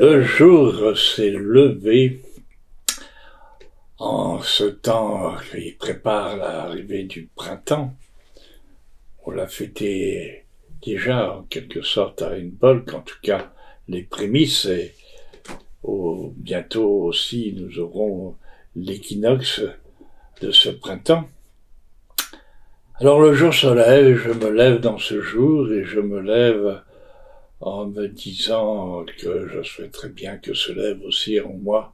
Le jour s'est levé en ce temps qui prépare l'arrivée du printemps. On l'a fêté déjà en quelque sorte à une bolque, en tout cas les prémices, et bientôt aussi nous aurons l'équinoxe de ce printemps. Alors le jour se lève, je me lève dans ce jour et je me lève en me disant que je souhaiterais bien que se lève aussi en moi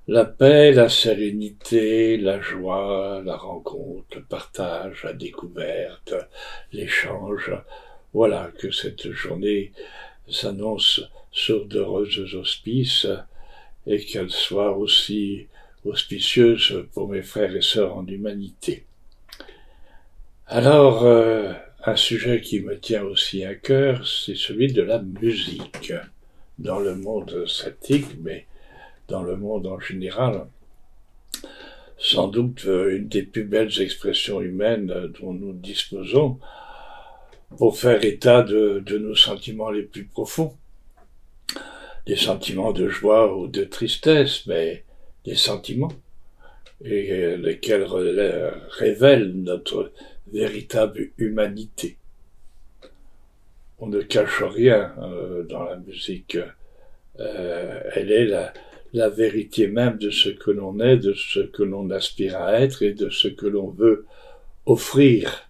la paix, la sérénité, la joie, la rencontre, le partage, la découverte, l'échange. Voilà, que cette journée s'annonce sur d'heureux auspices et qu'elle soit aussi auspicieuse pour mes frères et sœurs en humanité. Alors, un sujet qui me tient aussi à cœur, c'est celui de la musique. Dans le monde celtique, mais dans le monde en général, sans doute une des plus belles expressions humaines dont nous disposons pour faire état de nos sentiments les plus profonds. Des sentiments de joie ou de tristesse, mais des sentiments, et lesquels révèlent notre véritable humanité. On ne cache rien dans la musique. Elle est la vérité même de ce que l'on est, de ce que l'on aspire à être et de ce que l'on veut offrir.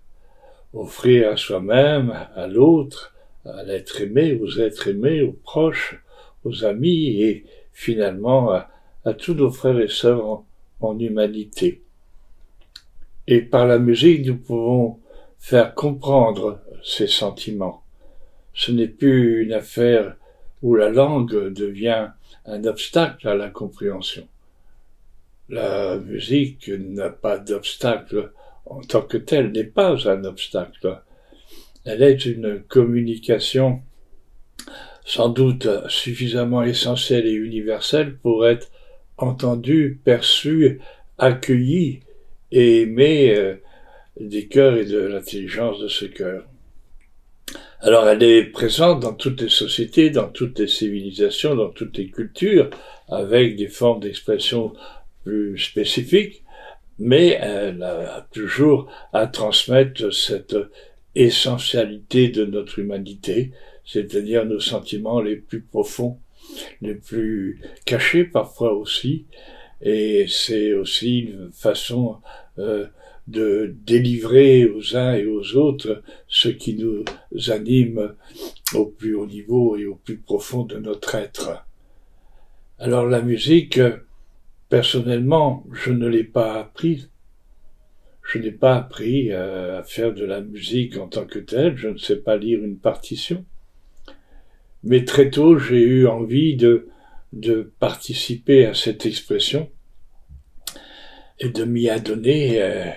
Offrir à soi-même, à l'autre, à l'être aimé, aux êtres aimés, aux proches, aux amis et finalement à tous nos frères et sœurs en humanité. Et par la musique, nous pouvons faire comprendre ces sentiments. Ce n'est plus une affaire où la langue devient un obstacle à la compréhension. La musique n'a pas d'obstacle en tant que telle, n'est pas un obstacle. Elle est une communication sans doute suffisamment essentielle et universelle pour être entendue, perçue, accueillie et aimée des cœurs et de l'intelligence de ce cœur. Alors elle est présente dans toutes les sociétés, dans toutes les civilisations, dans toutes les cultures, avec des formes d'expression plus spécifiques, mais elle a toujours à transmettre cette essentialité de notre humanité, c'est-à-dire nos sentiments les plus profonds, les plus cachés parfois aussi, et c'est aussi une façon de délivrer aux uns et aux autres ce qui nous anime au plus haut niveau et au plus profond de notre être. Alors la musique, personnellement, je ne l'ai pas appris. Je n'ai pas appris à faire de la musique en tant que telle, je ne sais pas lire une partition. Mais très tôt, j'ai eu envie de participer à cette expression et de m'y adonner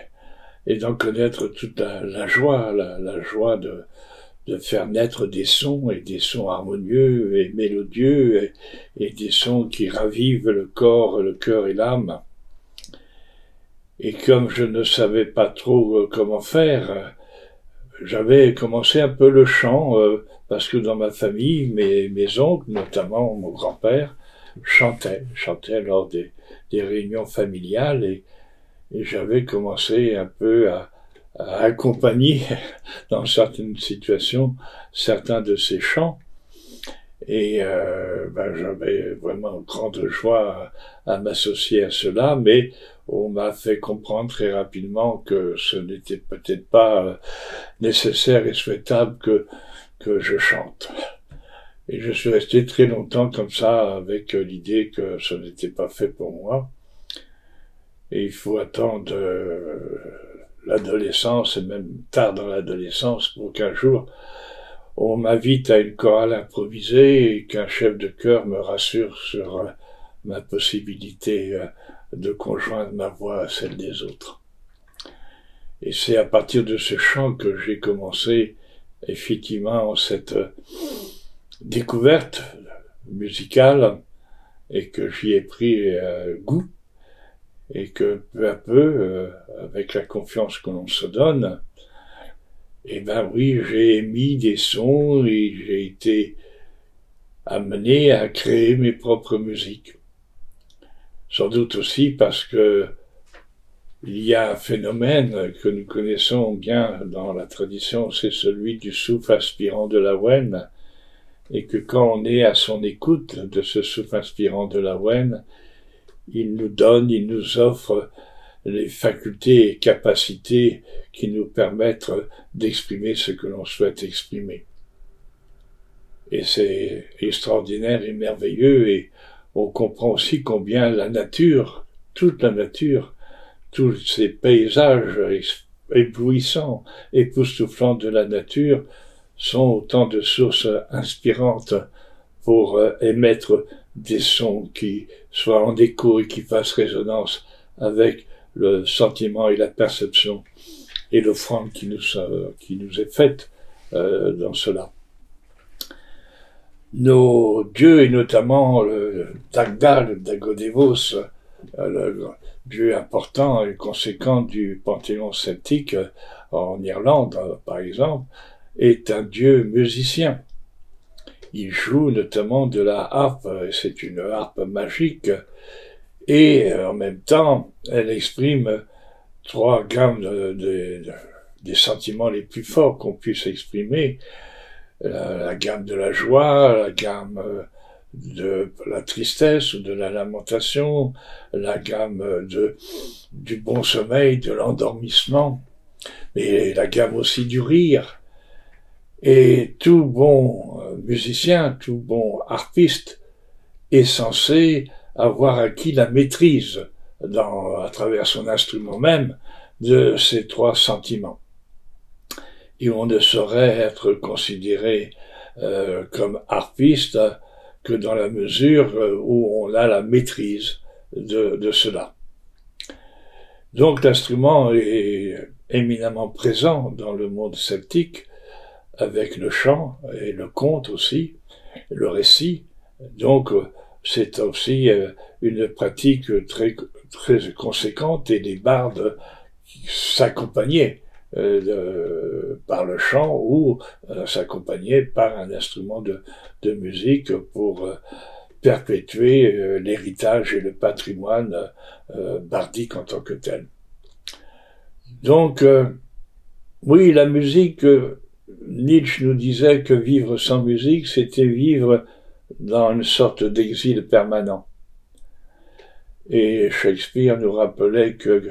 et d'en connaître toute la joie, la joie de faire naître des sons et des sons harmonieux et mélodieux et des sons qui ravivent le corps, le cœur et l'âme. Et comme je ne savais pas trop comment faire, j'avais commencé un peu le chant, parce que dans ma famille, mes oncles, notamment mon grand-père, chantaient lors des réunions familiales et j'avais commencé un peu à accompagner dans certaines situations certains de ces chants et j'avais vraiment grande joie à m'associer à cela, mais on m'a fait comprendre très rapidement que ce n'était peut-être pas nécessaire et souhaitable que je chante. Et je suis resté très longtemps comme ça avec l'idée que ce n'était pas fait pour moi. Et il faut attendre l'adolescence, et même tard dans l'adolescence, pour qu'un jour on m'invite à une chorale improvisée et qu'un chef de chœur me rassure sur ma possibilité de conjoindre ma voix à celle des autres. Et c'est à partir de ce chant que j'ai commencé effectivement cette découverte musicale et que j'y ai pris goût. Et que peu à peu, avec la confiance que l'on se donne, eh ben oui, j'ai émis des sons et j'ai été amené à créer mes propres musiques. Sans doute aussi parce que il y a un phénomène que nous connaissons bien dans la tradition, c'est celui du souffle inspirant de l'Awen, et que quand on est à son écoute de ce souffle inspirant de l'Awen, il nous offre les facultés et capacités qui nous permettent d'exprimer ce que l'on souhaite exprimer. Et c'est extraordinaire et merveilleux, et on comprend aussi combien la nature, toute la nature, tous ces paysages éblouissants, époustouflants de la nature, sont autant de sources inspirantes pour émettre des sons qui soient en écho et qui fassent résonance avec le sentiment et la perception et l'offrande qui nous est faite dans cela. Nos dieux, et notamment le Dagda, le Dagodevos, le dieu important et conséquent du panthéon celtique en Irlande, par exemple, est un dieu musicien. Il joue notamment de la harpe, et c'est une harpe magique, et en même temps, elle exprime trois gammes des sentiments les plus forts qu'on puisse exprimer. La gamme de la joie, la gamme de la tristesse ou de la lamentation, la gamme du bon sommeil, de l'endormissement, mais la gamme aussi du rire. Et tout bon musicien, tout bon harpiste est censé avoir acquis la maîtrise à travers son instrument même de ces trois sentiments. Et on ne saurait être considéré comme harpiste que dans la mesure où on a la maîtrise de cela. Donc l'instrument est éminemment présent dans le monde celtique, avec le chant et le conte aussi, le récit. Donc c'est aussi une pratique très, très conséquente, et les bardes s'accompagnaient par le chant ou s'accompagnaient par un instrument de musique pour perpétuer l'héritage et le patrimoine bardique en tant que tel. Donc, oui, la musique, Nietzsche nous disait que vivre sans musique, c'était vivre dans une sorte d'exil permanent. Et Shakespeare nous rappelait que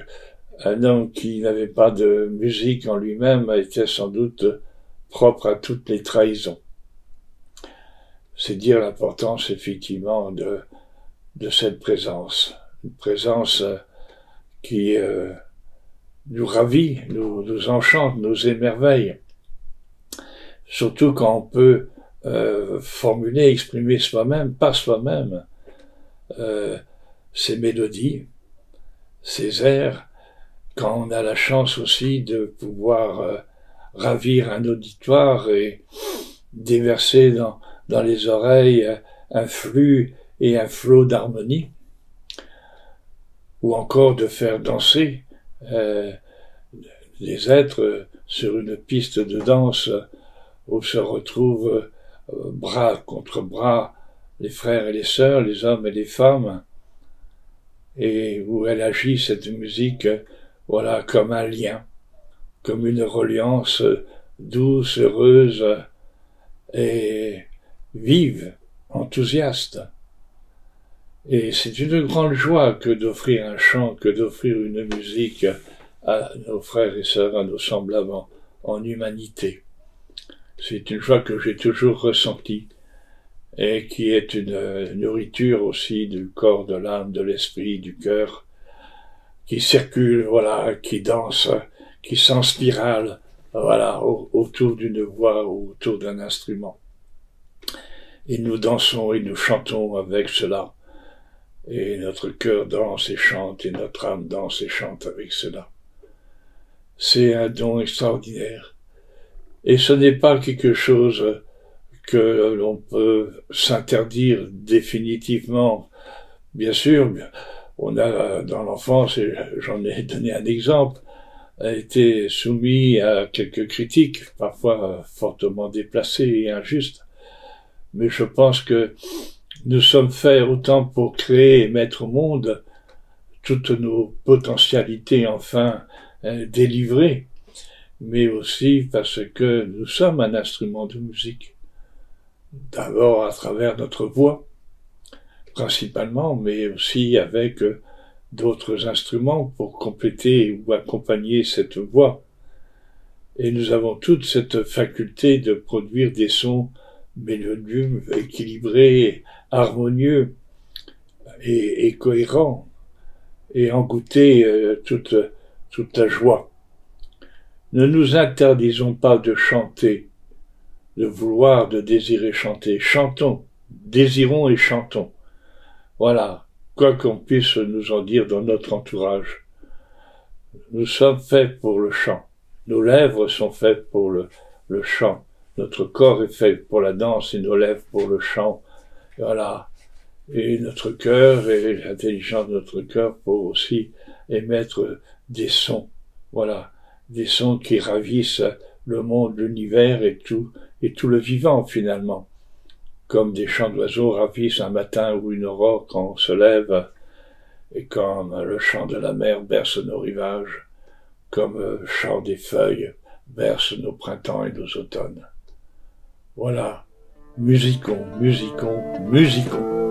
un homme qui n'avait pas de musique en lui-même était sans doute propre à toutes les trahisons. C'est dire l'importance effectivement de cette présence, une présence qui nous ravit, nous enchante, nous émerveille. Surtout quand on peut formuler, exprimer soi-même, par soi-même, ces mélodies, ces airs, quand on a la chance aussi de pouvoir ravir un auditoire et déverser dans les oreilles un flux et un flot d'harmonie, ou encore de faire danser des êtres sur une piste de danse où se retrouvent bras contre bras les frères et les sœurs, les hommes et les femmes, et où elle agit, cette musique, voilà, comme un lien, comme une reliance douce, heureuse et vive, enthousiaste. Et c'est une grande joie que d'offrir un chant, que d'offrir une musique à nos frères et sœurs, à nos semblables en humanité. C'est une joie que j'ai toujours ressentie et qui est une nourriture aussi du corps, de l'âme, de l'esprit, du cœur, qui circule, voilà, qui danse, qui s'enspirale, voilà, autour d'une voix ou autour d'un instrument. Et nous dansons et nous chantons avec cela. Et notre cœur danse et chante, et notre âme danse et chante avec cela. C'est un don extraordinaire. Et ce n'est pas quelque chose que l'on peut s'interdire définitivement. Bien sûr, on a, dans l'enfance, et j'en ai donné un exemple, a été soumis à quelques critiques, parfois fortement déplacées et injustes. mais je pense que nous sommes faits autant pour créer et mettre au monde toutes nos potentialités enfin délivrées, mais aussi parce que nous sommes un instrument de musique. D'abord à travers notre voix, principalement, mais aussi avec d'autres instruments pour compléter ou accompagner cette voix. Et nous avons toute cette faculté de produire des sons mélodieux, équilibrés, harmonieux et cohérents, et en goûter toute la joie. Ne nous interdisons pas de chanter, de vouloir, de désirer chanter. Chantons, désirons et chantons. Voilà, quoi qu'on puisse nous en dire dans notre entourage. Nous sommes faits pour le chant. Nos lèvres sont faites pour le chant. Notre corps est fait pour la danse et nos lèvres pour le chant. Voilà. Et notre cœur et l'intelligence de notre cœur pour aussi émettre des sons. Voilà. Des sons qui ravissent le monde, l'univers et tout le vivant finalement. Comme des chants d'oiseaux ravissent un matin ou une aurore quand on se lève, et comme le chant de la mer berce nos rivages, comme le chant des feuilles berce nos printemps et nos automnes. Voilà, musiquons, musiquons, musiquons.